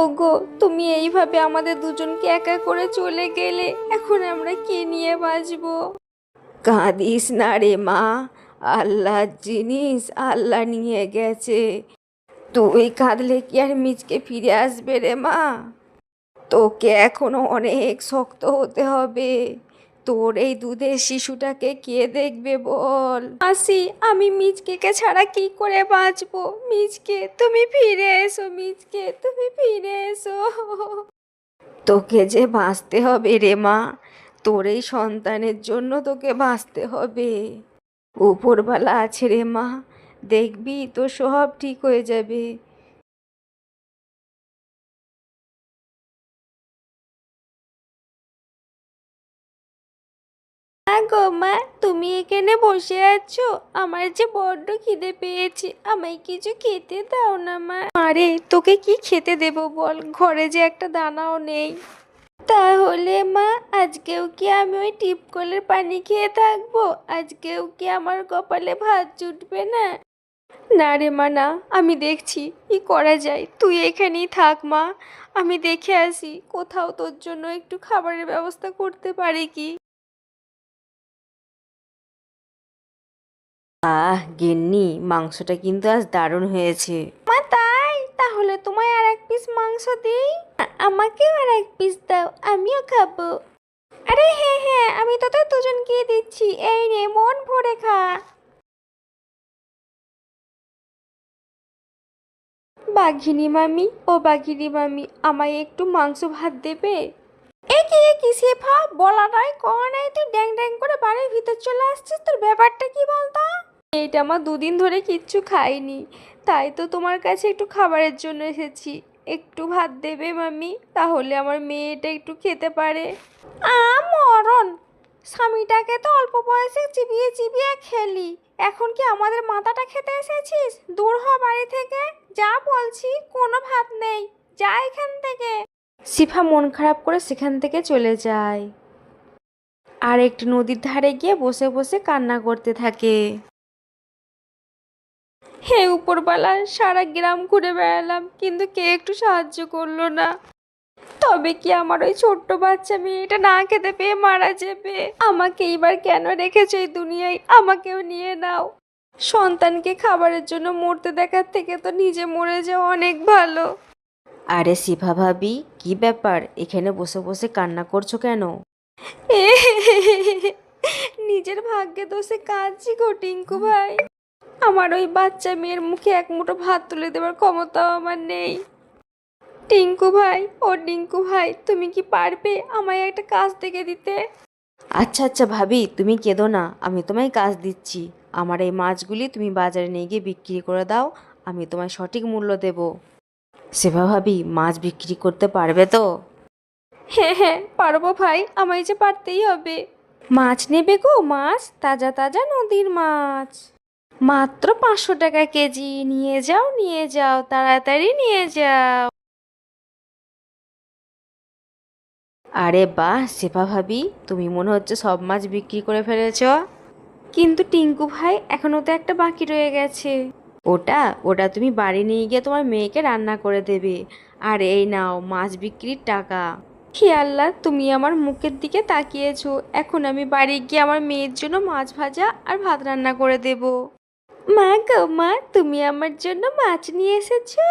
ওগো, তুমি এইভাবে আমাদের দুজনকে একা করে চলে গেলে, এখন আমরা কে নিয়ে বাঁচবো? কাঁদিস না রে মা, আল্লাহর জিনিস আল্লাহ নিয়ে গেছে। তুই কাঁদলে কি আর মিচকে ফিরে আসবে রে মা? তোকে এখনো অনেক শক্ত হতে হবে। তোর এই দুধের শিশুটাকে কে দেখবে বল? আসি, আমি মিচকেকে ছাড়া কি করে বাঁচবো? মিচকে তুমি ফিরে এসো, মিচকে তুমি ফিরে এসো। তোকে যে বাঁচতে হবে রে মা, তোর এই সন্তানের জন্য তোকে বাঁচতে হবে। উপরওয়ালা আছে রে মা, দেখবি তো সব ঠিক হয়ে যাবে। গো মা, তুমি এখানে বসে আছো? আমার যে বড্ড খিদে পেয়েছে, আমায় কিছু খেতে দাও না মা। আরে তোকে কি খেতে দেবো বল, ঘরে যে একটা দানাও নেই। তাহলে মা, আজকেও কি আমি ওই টিপকলের পানি খেয়ে থাকবো? আজকেও কি আমার কপালে ভাত জুটবে না? না রে মা না, আমি দেখছি কি করা যায়। তুই এখানেই থাক মা, আমি দেখে আসি কোথাও তোর জন্য একটু খাবারের ব্যবস্থা করতে পারি কি। গিন্নি, মাংসটা কিন্তু আজ দারুণ হয়েছে। মা তাই? তাহলে তোমায় আর এক পিস মাংস দিই? আমাকেও আর এক পিস দাও, আমিও খাবো। আরে হ্যাঁ হ্যাঁ, আমি তোদের দুজনকেই দিচ্ছি, এই নে মন ভরে খা। বাঘিনী মামি, ও বাঘিনী মামি, আমায় একটু মাংস ভাত দেবে? এ কি শেফা, বলা নাই কওয়া নাই, তুই ড্যাং ড্যাং করে বাড়ির ভিতর চলে আসছিস, তোর ব্যাপারটা কি বলতো? এইটা আমার দুদিন ধরে কিচ্ছু খাইনি, তাই তো তোমার কাছে একটু খাবারের জন্য এসেছি। একটু ভাত দেবে মামি, তাহলে আমার মেয়েটা একটু খেতে পারে। মরণ, স্বামীটাকে তো অল্প বয়সে চিবিয়ে চিবিয়ে খেলি, এখন কি আমাদের মাথাটা খেতে এসেছিস? দূর হ বাড়ি থেকে, যা বলছি, কোনো ভাত নেই, যা এখান থেকে। শিফা মন খারাপ করে সেখান থেকে চলে যায় আর একটি নদীর ধারে গিয়ে বসে বসে কান্না করতে থাকে। হে উপরবালা, সারা গ্রাম ঘুরে বেড়ালাম, কিন্তু কে একটু সাহায্য করলো না। তবে কি আমার ওই ছোট্ট বাচ্চা মেয়েটা না খেতে পেয়ে মারা যাবে? আমাকে এবার কেন রেখেছো এই দুনিয়ায়? আমাকেও নিয়ে নাও। সন্তানকে খাবারের জন্য মরতে দেখার থেকে তো নিজে মরে যাওয়া অনেক ভালো। আরে শিফা ভাবি, কি ব্যাপার, এখানে বসে বসে কান্না করছো কেন? নিজের ভাগ্যে দোষে কাঁদছি গো টিঙ্কু ভাই। আমার ওই বাচ্চা মেয়ের মুখে এক মুঠো ভাত তুলে দেওয়ার ক্ষমতাও আমার নেই। টিঙ্কু ভাই, ও টিঙ্কু ভাই, তুমি কি পারবে আমায় একটা কাজ দেখে দিতে? আচ্ছা আচ্ছা ভাবি, তুমি কেঁদো না, আমি তোমায় কাজ দিচ্ছি। আমার এই মাছগুলি তুমি বাজারে নিয়ে গিয়ে বিক্রি করে দাও, আমি তোমায় সঠিক মূল্য দেব। সেবা ভাবি, মাছ বিক্রি করতে পারবে তো? হ্যাঁ হ্যাঁ পারবো ভাই, আমায় যে পারতেই হবে। মাছ নেবে গো? মাছ তাজা তাজা নদীর মাছ, মাত্র 500 টাকা কেজি। নিয়ে যাও নিয়ে যাও, তাড়াতাড়ি নিয়ে যাও। আরে বাহ সেপা ভাবি, তুমি মনে হচ্ছে সব মাছ বিক্রি করে ফেলেছ। কিন্তু টিঙ্কু ভাই, এখনো তো একটা বাকি রয়ে গেছে। ওটা ওটা তুমি বাড়ি নিয়ে গিয়ে তোমার মেয়েকে রান্না করে দেবে। আর এই নাও মাছ বিক্রির টাকা। হে আল্লাহ, তুমি আমার মুখের দিকে তাকিয়েছো, এখন আমি বাড়ি গিয়ে আমার মেয়ের জন্য মাছ ভাজা আর ভাত রান্না করে দেব। মা গো মা, তুমি আমার জন্য মাছ নিয়ে এসেছো?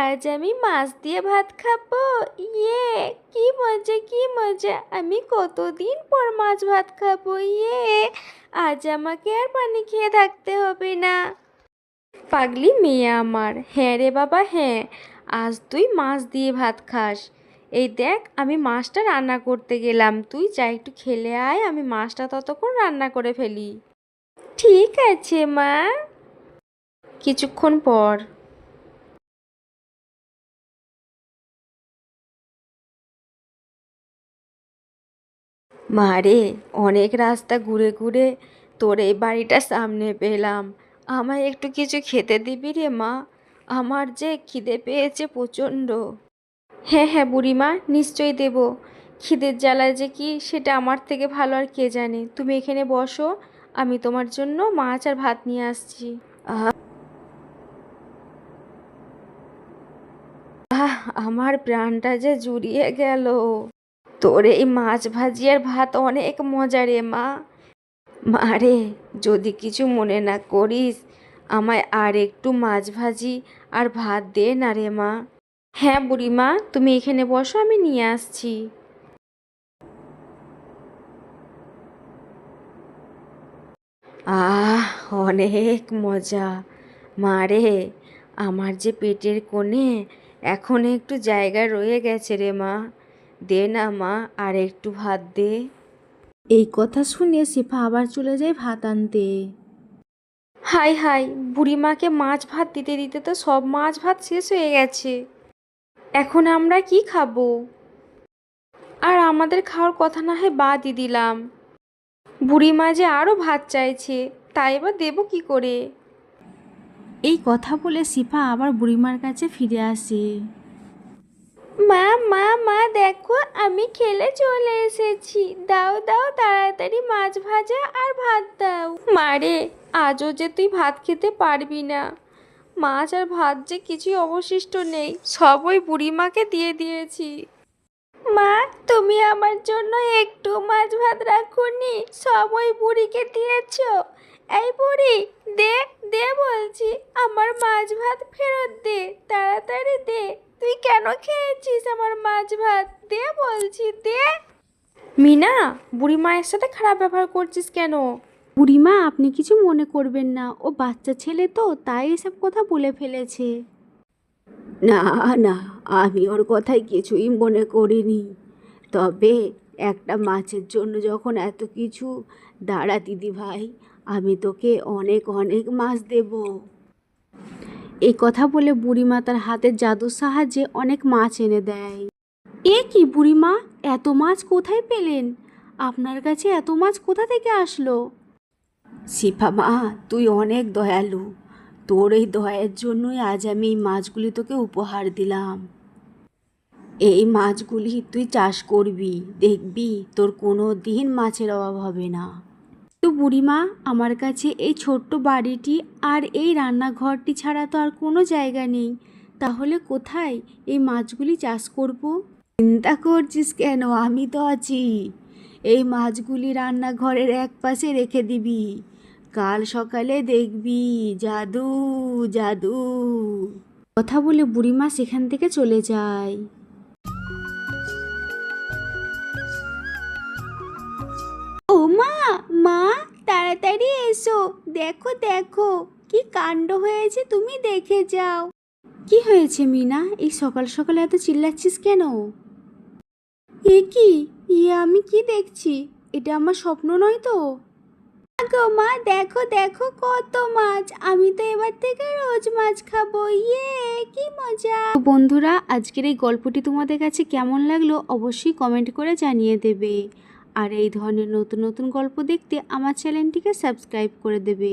আজ আমি মাছ দিয়ে ভাত খাবো। ইয়ে, কি মজা কি মজা, আমি কতদিন পর মাছ ভাত খাবো। ইয়ে, আজ আমাকে আর পানি খেয়ে থাকতে হবে না। পাগলি মেয়ে আমার, হ্যাঁ রে বাবা হ্যাঁ, আজ তুই মাছ দিয়ে ভাত খাস। এই দেখ, আমি মাছটা রান্না করতে গেলাম, তুই যা একটু খেলে আয়, আমি মাছটা ততক্ষণ রান্না করে ফেলি। ঠিক আছে মা। কিছুক্ষণ পর, মারে, অনেক রাস্তা ঘুরে ঘুরে তোর এই বাড়িটার সামনে পেলাম, আমায় একটু কিছু খেতে দিবি রে মা? আমার যে খিদে পেয়েছে প্রচণ্ড। হ্যাঁ হ্যাঁ বুড়িমা, নিশ্চয়ই দেব। খিদের জ্বালায় যে কি সেটা আমার থেকে ভালো আর কে জানে। তুমি এখানে বসো, আমি তোমার জন্য মাছ আর ভাত নিয়ে আসছি। আহা আমার প্রাণটা যে জুড়িয়ে গেল। তোর এই মাছ ভাজি আর ভাত অনেক মজা রে মা। মা রে, যদি কিছু মনে না করিস, আমায় আর একটু মাছ ভাজি আর ভাত দে না রে মা। হ্যাঁ বুড়িমা, তুমি এখানে বসো, আমি নিয়ে আসছি। আহ, অনেক মজা। মা রে, আমার যে পেটের কোণে এখন একটু জায়গা রয়ে গেছে রে মা। দে না মা, আর একটু ভাত দে। এই কথা শুনে শেফা আবার চলে যায় ভাত আনতে। হাই হাই, বুড়িমাকে মাছ ভাত দিতে দিতে তো সব মাছ ভাত শেষ হয়ে গেছে। এখন আমরা কি খাবো? আর আমাদের খাওয়ার কথা না হয় বাদই দিলাম, বুড়িমা যে আরও ভাত চাইছে, তাই বা দেবো কি করে? এই কথা বলে শিফা আবার বুড়িমার কাছে ফিরে আসে। মা মা মা, দেখো আমি খেলে চলে এসেছি। দাও দাও, তাড়াতাড়ি মাছ ভাজা আর ভাত দাও। মারে, আজও যে তুই ভাত খেতে পারবি না। মাছ আর ভাত যে কিছুই অবশিষ্ট নেই, সব ওই বুড়িমাকে দিয়ে দিয়েছি। মা, তুমি আমার জন্য একটু মাছ ভাত রাখোনি, সব ওই বুড়িকে দিয়েছো। এই বুড়ি, দে দে বলছি, আমার মাছ ভাত ফেরত দে, তাড়াতাড়ি দে। তুই কেন খেয়েছিস আমার মাছ ভাত? দে বলছি, দে। মিনা, বুড়ি মায়ের সাথে খারাপ ব্যবহার করছিস কেন? বুড়িমা, আপনি কিছু মনে করবেন না, ও বাচ্চা ছেলে তো, তাই এসব কথা বলে ফেলেছে। না না, আমি ওর কথায় কিছুই মনে করিনি। তবে একটা মাছের জন্য যখন এত কিছু, দাঁড়া দিদি ভাই, আমি তোকে অনেক অনেক মাছ দেব। এই কথা বলে বুড়িমা তার হাতের জাদুর সাহায্যে অনেক মাছ এনে দেয়। এ কি বুড়িমা, এত মাছ কোথায় পেলেন? আপনার কাছে এত মাছ কোথা থেকে আসলো? শিফা মা, তুই অনেক দয়ালু। তোর এই দয়ার জন্যই আজ আমি এই মাছগুলি তোকে উপহার দিলাম। এই মাছগুলি তুই চাষ করবি, দেখবি তোর কোনো দিন মাছের অভাব হবে না। তো বুড়িমা, আমার কাছে এই ছোট্ট বাড়িটি আর এই রান্নাঘরটি ছাড়া তো আর কোনো জায়গা নেই, তাহলে কোথায় এই মাছগুলি চাষ করব? চিন্তা করছিস কেন, আমি তো আছি। এই মাছগুলি রান্নাঘরের এক পাশে রেখে দিবি, কাল সকালে দেখবি জাদু জাদু। কথা বলে বুড়িমা সেখান থেকে চলে যায়। ও মা, মা তাড়াতাড়ি এসো, দেখো দেখো কি কাণ্ড হয়েছে, তুমি দেখে যাও। কি হয়েছে মিনা, এই সকাল সকালে এত চিল্লাচ্ছিস কেন? এ কি, আমি কি দেখছি? এটা আমার স্বপ্ন নয় তো? গো মা, দেখো দেখো কত মাছ, আমি তো এবার থেকে রোজ মাছ খাবো, ইয়ে কি মজা। বন্ধুরা, আজকের এই গল্পটি তোমাদের কাছে কেমন লাগলো অবশ্যই কমেন্ট করে জানিয়ে দেবে। আর এই ধরনের নতুন নতুন গল্প দেখতে আমার চ্যানেলটিকে সাবস্ক্রাইব করে দেবে।